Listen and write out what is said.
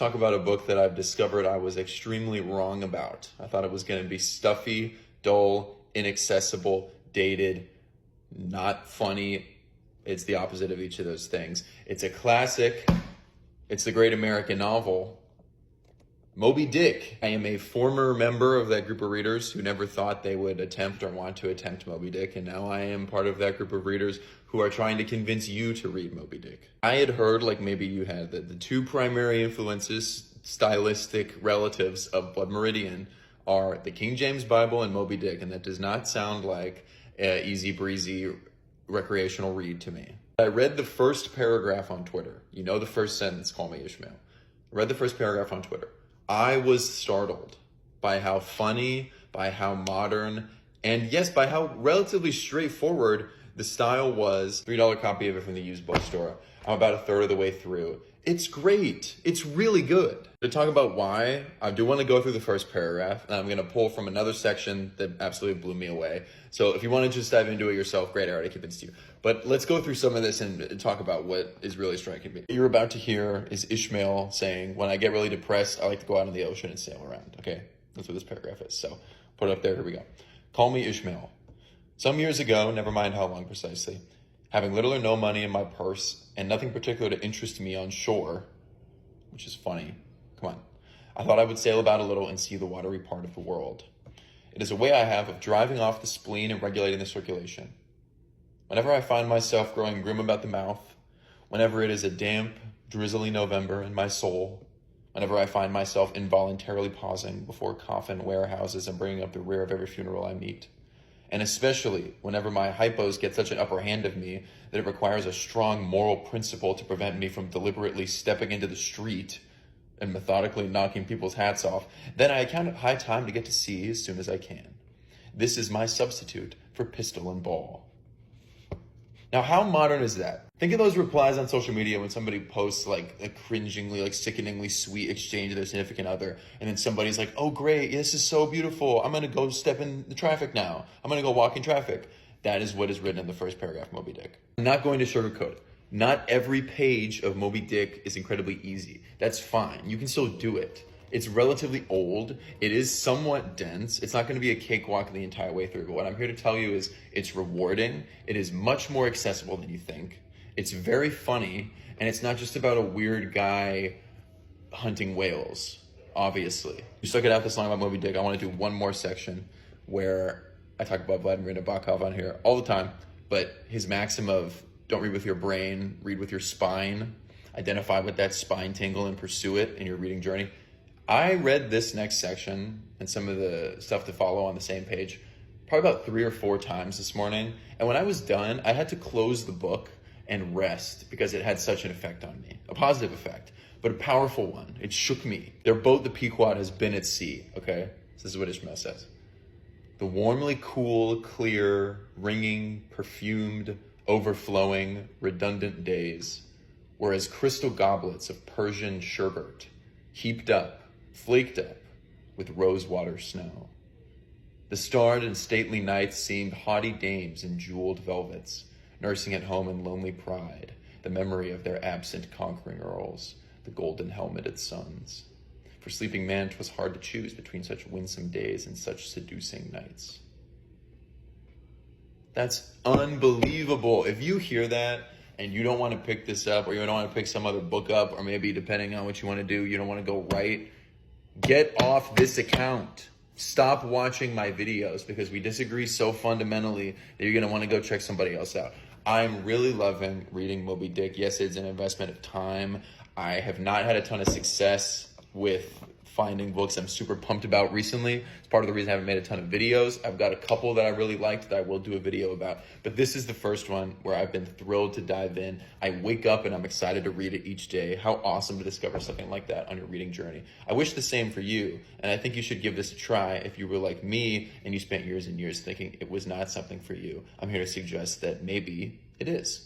talk about a book that I've discovered I was extremely wrong about. I thought it was going to be stuffy, dull, inaccessible, dated, not funny. It's the opposite of each of those things. It's a classic. It's the great American novel, Moby Dick. I am a former member of that group of readers who never thought they would attempt or want to attempt Moby Dick, and now I am part of that group of readers who are trying to convince you to read Moby Dick. I had heard, like maybe you had, that the two primary influences, stylistic relatives of Blood Meridian are the King James Bible and Moby Dick, and that does not sound like an easy breezy recreational read to me. I read the first paragraph on Twitter. You know the first sentence, call me Ishmael. I read the first paragraph on Twitter. I was startled by how funny, by how modern, and yes, by how relatively straightforward the style was. $3 copy of it from the used bookstore. I'm about a third of the way through. It's great. It's really good. To talk about why, I do want to go through the first paragraph, and I'm going to pull from another section that absolutely blew me away. So if you want to just dive into it yourself, great, I already convinced you. But let's go through some of this and talk about what is really striking me. What you're about to hear is Ishmael saying, when I get really depressed, I like to go out on the ocean and sail around. Okay, that's what this paragraph is. So put it up there, here we go. Call me Ishmael. Some years ago, never mind how long precisely, having little or no money in my purse and nothing particular to interest me on shore, which is funny, come on, I thought I would sail about a little and see the watery part of the world. It is a way I have of driving off the spleen and regulating the circulation. Whenever I find myself growing grim about the mouth, whenever it is a damp, drizzly November in my soul, whenever I find myself involuntarily pausing before coffin warehouses and bringing up the rear of every funeral I meet, and especially whenever my hypos get such an upper hand of me that it requires a strong moral principle to prevent me from deliberately stepping into the street and methodically knocking people's hats off, then I account it high time to get to sea as soon as I can. This is my substitute for pistol and ball. Now, how modern is that? Think of those replies on social media when somebody posts like a cringingly, like sickeningly sweet exchange of their significant other, and then somebody's like, oh great, this is so beautiful. I'm gonna go step in the traffic now. I'm gonna go walk in traffic. That is what is written in the first paragraph of Moby Dick. I'm not going to sugarcoat it. Not every page of Moby Dick is incredibly easy. That's fine. You can still do it. It's relatively old. It is somewhat dense. It's not going to be a cakewalk the entire way through, but what I'm here to tell you is it's rewarding. It is much more accessible than you think. It's very funny, and it's not just about a weird guy hunting whales, obviously. You stuck it out this long about Moby Dick. I want to do one more section where I talk about Vladimir Nabokov on here all the time, but his maxim of don't read with your brain, read with your spine, identify with that spine tingle and pursue it in your reading journey. I read this next section and some of the stuff to follow on the same page probably about 3 or 4 times this morning. And when I was done, I had to close the book and rest because it had such an effect on me. A positive effect, but a powerful one. It shook me. Their boat, the Pequod, has been at sea, okay? This is what Ishmael says. The warmly cool, clear, ringing, perfumed, overflowing, redundant days were as crystal goblets of Persian sherbet, heaped up, flaked up with rosewater snow. The starred and stately nights seemed haughty dames in jeweled velvets, nursing at home in lonely pride the memory of their absent conquering earls, the golden helmeted sons. For sleeping man 'twas hard to choose between such winsome days and such seducing nights. That's unbelievable. If you hear that and you don't want to pick this up, or you don't want to pick some other book up, or maybe depending on what you want to do, you don't want to go right, get off this account. Stop watching my videos because we disagree so fundamentally that you're going to want to go check somebody else out. I'm really loving reading Moby Dick. Yes, it's an investment of time. I have not had a ton of success with finding books I'm super pumped about recently. It's part of the reason I haven't made a ton of videos. I've got a couple that I really liked that I will do a video about, but this is the first one where I've been thrilled to dive in. I wake up and I'm excited to read it each day. How awesome to discover something like that on your reading journey. I wish the same for you, and I think you should give this a try if you were like me and you spent years and years thinking it was not something for you. I'm here to suggest that maybe it is.